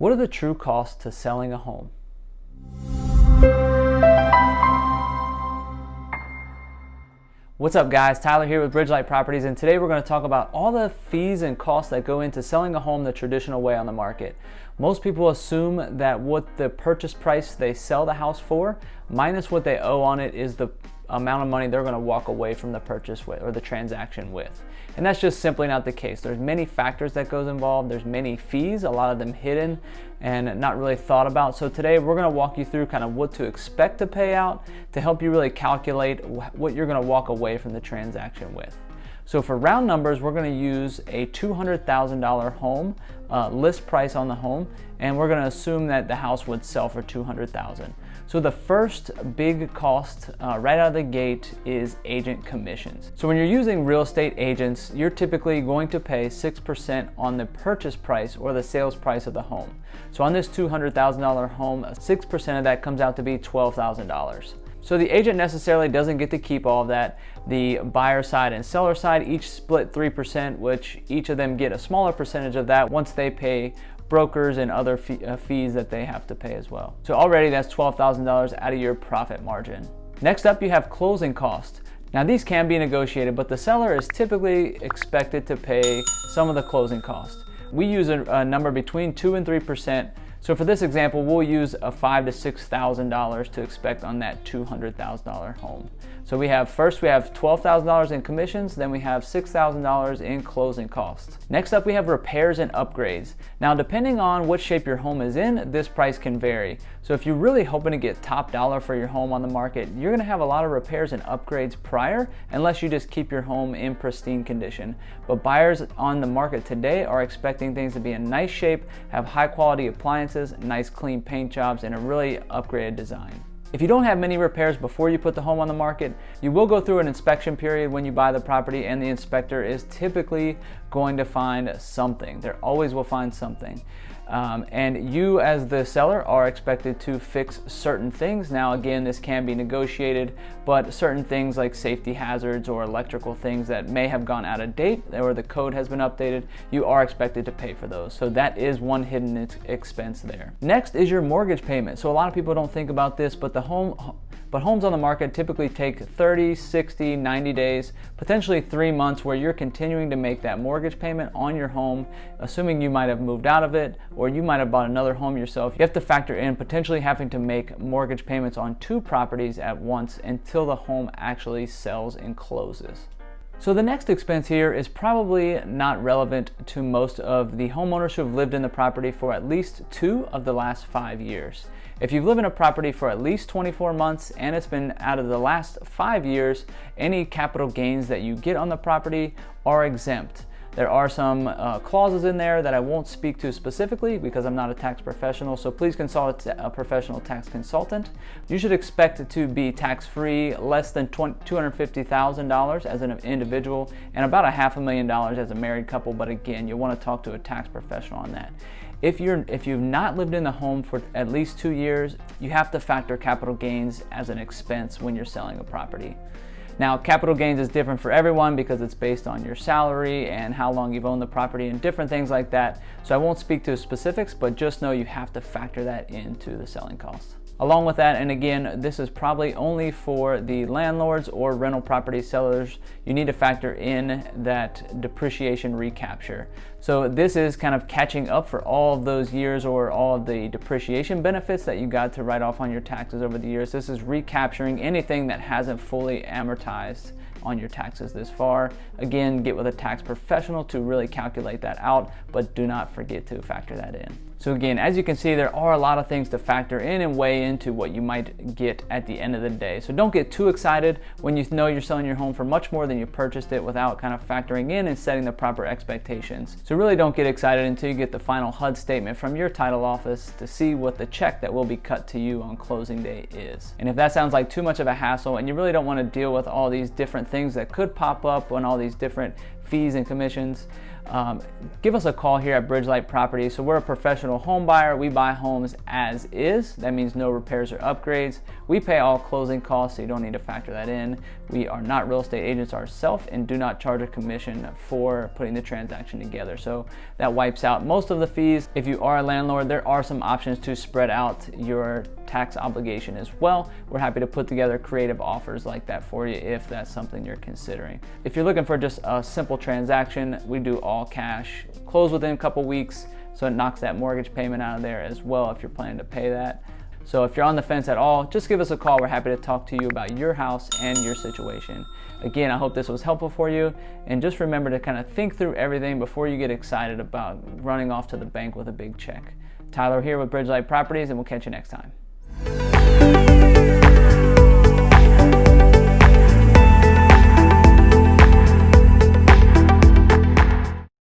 What are the true costs to selling a home? What's up guys, Tyler here with Bridgelight Properties, and today we're going to talk about all the fees and costs that go into selling a home the traditional way on the market. Most people assume that what the purchase price they sell the house for minus what they owe on it is the amount of money they're going to walk away from the purchase with or the transaction with. And that's just simply not the case. There's many factors that goes involved. There's many fees, a lot of them hidden and not really thought about. So today we're going to walk you through kind of what to expect to pay out to help you really calculate what you're going to walk away from the transaction with. So for round numbers, we're going to use a $200,000 home, list price on the home, and we're going to assume that the house would sell for $200,000. So the first big cost right out of the gate is agent commissions. So when you're using real estate agents, you're typically going to pay 6% on the purchase price or the sales price of the home. So on this $200,000 home, 6% of that comes out to be $12,000. So the agent necessarily doesn't get to keep all of that. The buyer side and seller side each split 3%, which each of them get a smaller percentage of that once they pay brokers and other fees that they have to pay as well. So already that's $12,000 out of your profit margin. Next up, you have closing costs. Now these can be negotiated, but the seller is typically expected to pay some of the closing costs. We use a number between 2 and 3%. So for this example, we'll use a $5,000 to $6,000 to expect on that $200,000 home. So we have $12,000 in commissions, then we have $6,000 in closing costs. Next up, we have repairs and upgrades. Now, depending on what shape your home is in, this price can vary. So if you're really hoping to get top dollar for your home on the market, you're gonna have a lot of repairs and upgrades prior, unless you just keep your home in pristine condition. But buyers on the market today are expecting things to be in nice shape, have high quality appliances, nice clean paint jobs, and a really upgraded design. If you don't have many repairs before you put the home on the market, you will go through an inspection period when you buy the property, and the inspector is typically going to find something. They always will find something. And you as the seller are expected to fix certain things. Now again, this can be negotiated, but certain things like safety hazards or electrical things that may have gone out of date or the code has been updated, you are expected to pay for those. So that is one hidden expense there. Next is your mortgage payment. So a lot of people don't think about this, but homes on the market typically take 30, 60, 90 days, potentially 3 months where you're continuing to make that mortgage payment on your home, assuming you might have moved out of it or you might have bought another home yourself. You have to factor in potentially having to make mortgage payments on 2 properties at once until the home actually sells and closes. So the next expense here is probably not relevant to most of the homeowners who have lived in the property for at least 2 of the last 5 years. If you've lived in a property for at least 24 months and it's been out of the last 5 years, any capital gains that you get on the property are exempt. There are some clauses in there that I won't speak to specifically because I'm not a tax professional, so please consult a professional tax consultant. You should expect it to be tax-free, less than $250,000 as an individual, and about $500,000 as a married couple, but again, you'll want to talk to a tax professional on that. If you've not lived in the home for at least 2 years, you have to factor capital gains as an expense when you're selling a property. Now, capital gains is different for everyone because it's based on your salary and how long you've owned the property and different things like that. So I won't speak to specifics, but just know you have to factor that into the selling costs. Along with that, and again, this is probably only for the landlords or rental property sellers, you need to factor in that depreciation recapture. So this is kind of catching up for all of those years or all of the depreciation benefits that you got to write off on your taxes over the years. This is recapturing anything that hasn't fully amortized on your taxes this far. Again, get with a tax professional to really calculate that out, but do not forget to factor that in. So again, as you can see, there are a lot of things to factor in and weigh into what you might get at the end of the day. So don't get too excited when you know you're selling your home for much more than you purchased it without kind of factoring in and setting the proper expectations. So really don't get excited until you get the final HUD statement from your title office to see what the check that will be cut to you on closing day is. And if that sounds like too much of a hassle and you really don't want to deal with all these different things that could pop up on all these different fees and commissions, give us a call here at Bridgelight Properties. So we're a professional home buyer. We buy homes as is. That means no repairs or upgrades. We pay all closing costs, so you don't need to factor that in. We are not real estate agents ourselves and do not charge a commission for putting the transaction together. So that wipes out most of the fees. If you are a landlord, there are some options to spread out your tax obligation as well. We're happy to put together creative offers like that for you if that's something you're considering. If you're looking for just a simple transaction, we do all cash, close within a couple weeks, so it knocks that mortgage payment out of there as well if you're planning to pay that. So if you're on the fence at all, just give us a call. We're happy to talk to you about your house and your situation. Again, I hope this was helpful for you, and just remember to kind of think through everything before you get excited about running off to the bank with a big check. Tyler here with Bridgelight Properties, and we'll catch you next time.